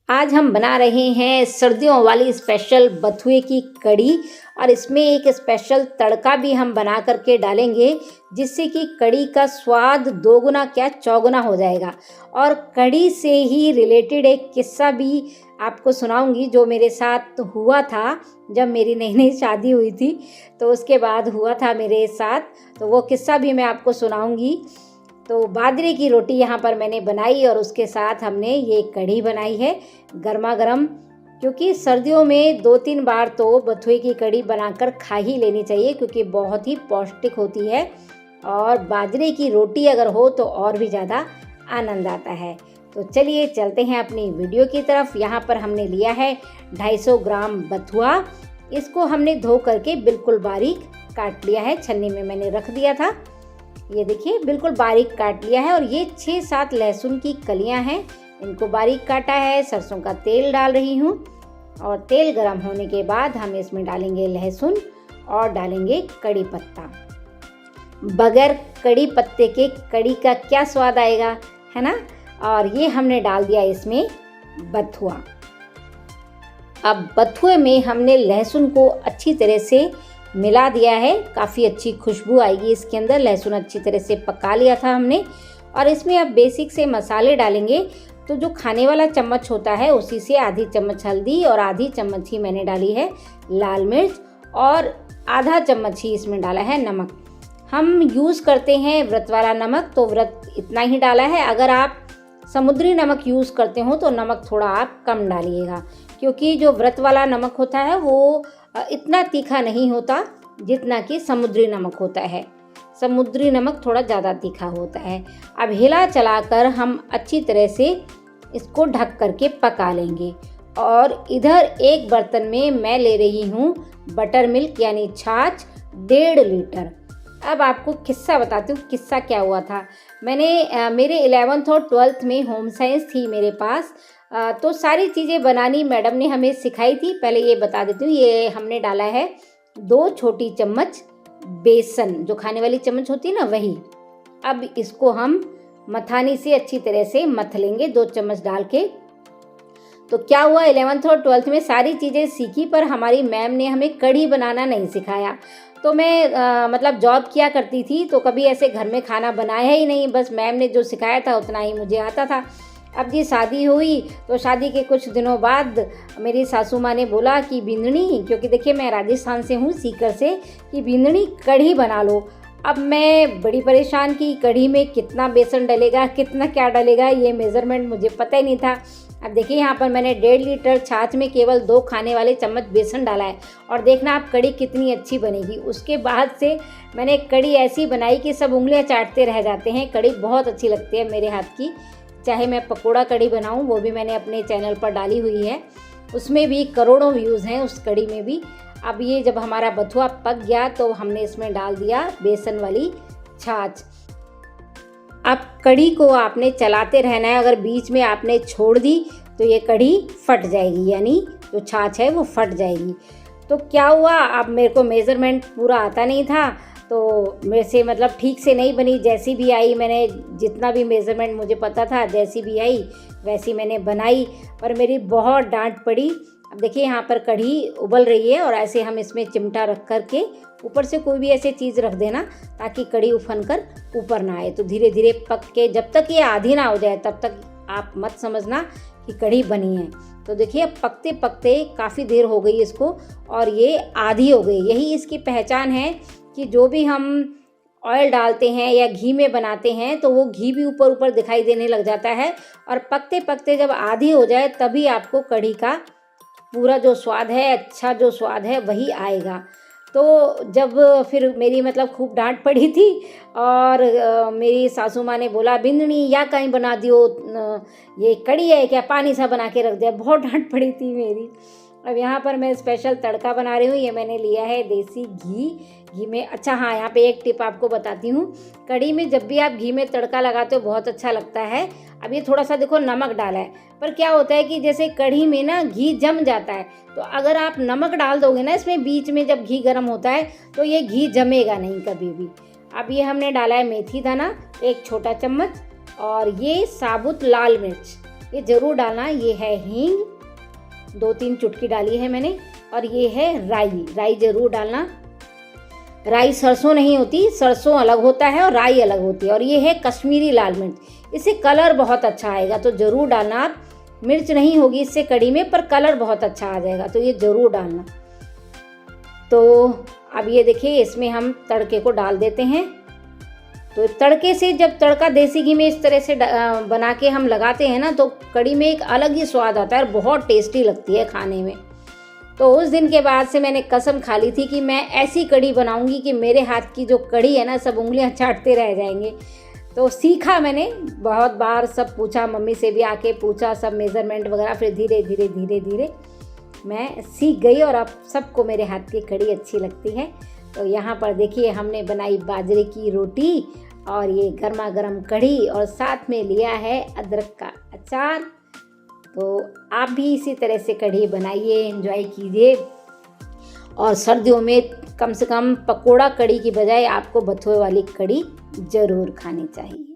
आज हम बना रहे हैं सर्दियों वाली स्पेशल बथुए की कड़ी और इसमें एक स्पेशल तड़का भी हम बना करके डालेंगे जिससे कि कड़ी का स्वाद दोगुना क्या चौगुना हो जाएगा। और कड़ी से ही रिलेटेड एक किस्सा भी आपको सुनाऊंगी जो मेरे साथ हुआ था जब मेरी नई नई शादी हुई थी। तो उसके बाद हुआ था मेरे साथ, तो वो किस्सा भी मैं आपको सुनाऊंगी। तो बाजरे की रोटी यहाँ पर मैंने बनाई और उसके साथ हमने ये कढ़ी बनाई है गर्मा गर्म, क्योंकि सर्दियों में 2-3 बार तो बथुए की कढ़ी बनाकर खा ही लेनी चाहिए क्योंकि बहुत ही पौष्टिक होती है और बाजरे की रोटी अगर हो तो और भी ज़्यादा आनंद आता है। तो चलिए चलते हैं अपनी वीडियो की तरफ। यहाँ पर हमने लिया है 250 ग्राम बथुआ। इसको हमने धो करके बिल्कुल बारीक काट लिया है, छन्नी में मैंने रख दिया था। ये देखिए बिल्कुल बारीक काट लिया है। और ये 6-7 लहसुन की कलियां हैं, इनको बारीक काटा है। सरसों का तेल डाल रही हूँ और तेल गरम होने के बाद हम इसमें डालेंगे लहसुन और डालेंगे कड़ी पत्ता। बगैर कड़ी पत्ते के कड़ी का क्या स्वाद आएगा, है ना। और ये हमने डाल दिया इसमें बथुआ। अब बथुए में हमने लहसुन को अच्छी तरह से मिला दिया है, काफ़ी अच्छी खुशबू आएगी इसके अंदर। लहसुन अच्छी तरह से पका लिया था हमने। और इसमें अब बेसिक से मसाले डालेंगे। तो जो खाने वाला चम्मच होता है उसी से आधी चम्मच हल्दी और आधी चम्मच ही मैंने डाली है लाल मिर्च और आधा चम्मच ही इसमें डाला है नमक। हम यूज़ करते हैं व्रत वाला नमक, तो व्रत इतना ही डाला है। अगर आप समुद्री नमक यूज़ करते हो तो नमक थोड़ा आप कम डालिएगा, क्योंकि जो व्रत वाला नमक होता है वो इतना तीखा नहीं होता जितना कि समुद्री नमक होता है। समुद्री नमक थोड़ा ज़्यादा तीखा होता है। अब हिला चलाकर हम अच्छी तरह से इसको ढक करके पका लेंगे। और इधर एक बर्तन में मैं ले रही हूँ बटर मिल्क यानी छाछ 1.5 लीटर। अब आपको किस्सा बताती हूँ, किस्सा क्या हुआ था। मैंने मेरे 11th और 12th में होम साइंस थी मेरे पास, तो सारी चीज़ें बनानी मैडम ने हमें सिखाई थी। पहले ये बता देती हूँ, ये हमने डाला है 2 छोटी चम्मच बेसन, जो खाने वाली चम्मच होती है ना वही। अब इसको हम मथानी से अच्छी तरह से मथ लेंगे 2 चम्मच डाल के। तो क्या हुआ, 11th और 12th में सारी चीज़ें सीखी पर हमारी मैम ने हमें कढ़ी बनाना नहीं सिखाया। तो मैं मतलब जॉब किया करती थी तो कभी ऐसे घर में खाना बनाया ही नहीं, बस मैम ने जो सिखाया था उतना ही मुझे आता था। अब जी शादी हुई तो शादी के कुछ दिनों बाद मेरी सासू माँ ने बोला कि बिंदनी, क्योंकि देखिए मैं राजस्थान से हूँ सीकर से, कि बिंदनी कढ़ी बना लो। अब मैं बड़ी परेशान की कढ़ी में कितना बेसन डलेगा, कितना क्या डलेगा, ये मेज़रमेंट मुझे पता ही नहीं था। अब देखिए यहाँ पर मैंने 1.5 लीटर छाछ में केवल 2 खाने वाले चम्मच बेसन डाला है और देखना आप कढ़ी कितनी अच्छी बनेगी। उसके बाद से मैंने कढ़ी ऐसी बनाई कि सब उंगलियाँ चाटते रह जाते हैं। कढ़ी बहुत अच्छी लगती है मेरे हाथ की। चाहे मैं पकोड़ा कढ़ी बनाऊं, वो भी मैंने अपने चैनल पर डाली हुई है, उसमें भी करोड़ों व्यूज़ हैं उस कढ़ी में भी। अब ये जब हमारा बथुआ पक गया तो हमने इसमें डाल दिया बेसन वाली छाछ। अब कढ़ी को आपने चलाते रहना है, अगर बीच में आपने छोड़ दी तो ये कढ़ी फट जाएगी, यानी जो छाछ है वो फट जाएगी। तो क्या हुआ, अब मेरे को मेज़रमेंट पूरा आता नहीं था तो मेरे से मतलब ठीक से नहीं बनी। जैसी भी आई, मैंने जितना भी मेज़रमेंट मुझे पता था जैसी भी आई वैसी मैंने बनाई, पर मेरी बहुत डांट पड़ी। अब देखिए यहाँ पर कढ़ी उबल रही है और ऐसे हम इसमें चिमटा रख कर के ऊपर से कोई भी ऐसे चीज़ रख देना ताकि कढ़ी उफन कर ऊपर ना आए। तो धीरे धीरे पक के जब तक ये आधी ना हो जाए तब तक आप मत समझना कि कढ़ी बनी है। तो देखिए पकते पकते काफ़ी देर हो गई इसको और ये आधी हो गई। यही इसकी पहचान है कि जो भी हम ऑयल डालते हैं या घी में बनाते हैं तो वो घी भी ऊपर ऊपर दिखाई देने लग जाता है। और पकते पकते जब आधी हो जाए तभी आपको कढ़ी का पूरा जो स्वाद है, अच्छा जो स्वाद है वही आएगा। तो जब फिर मेरी मतलब खूब डांट पड़ी थी और मेरी सासू माँ ने बोला, बिंदनी या कहीं बना दियो, ये कढ़ी है क्या, पानी सा बना के रख दिया। बहुत डांट पड़ी थी मेरी। अब यहाँ पर मैं स्पेशल तड़का बना रही हूँ। ये मैंने लिया है देसी घी में। अच्छा हाँ, यहाँ पे एक टिप आपको बताती हूँ। कढ़ी में जब भी आप घी में तड़का लगाते हो बहुत अच्छा लगता है। अब ये थोड़ा सा देखो नमक डाला है, पर क्या होता है कि जैसे कढ़ी में ना घी जम जाता है, तो अगर आप नमक डाल दोगे ना इसमें बीच में जब घी गर्म होता है तो ये घी जमेगा नहीं कभी भी। अब ये हमने डाला है मेथी दाना 1 छोटा चम्मच और ये साबुत लाल मिर्च ये ज़रूर डालना। ये है हींग, 2-3 चुटकी डाली है मैंने, और ये है राई, राई ज़रूर डालना। राई सरसों नहीं होती, सरसों अलग होता है और राई अलग होती है। और ये है कश्मीरी लाल मिर्च, इससे कलर बहुत अच्छा आएगा, तो ज़रूर डालना आप। मिर्च नहीं होगी इससे कड़ी में, पर कलर बहुत अच्छा आ जाएगा, तो ये ज़रूर डालना। तो अब ये देखिए, इसमें हम तड़के को डाल देते हैं। तो तड़के से, जब तड़का देसी घी में इस तरह से बना के हम लगाते हैं ना, तो कड़ी में एक अलग ही स्वाद आता है और बहुत टेस्टी लगती है खाने में। तो उस दिन के बाद से मैंने कसम खा ली थी कि मैं ऐसी कड़ी बनाऊंगी कि मेरे हाथ की जो कड़ी है ना, सब उंगलियां चाटते रह जाएंगे। तो सीखा मैंने, बहुत बार सब पूछा, मम्मी से भी आके पूछा, सब मेज़रमेंट वगैरह, फिर धीरे धीरे धीरे धीरे मैं सीख गई और अब सबको मेरे हाथ की कड़ी अच्छी लगती है। तो यहाँ पर देखिए, हमने बनाई बाजरे की रोटी और ये गर्मा गर्म कड़ी, और साथ में लिया है अदरक का अचार। तो आप भी इसी तरह से कड़ी बनाइए, एंजॉय कीजिए। और सर्दियों में कम से कम पकोड़ा कड़ी की बजाय आपको बथुए वाली कड़ी ज़रूर खानी चाहिए।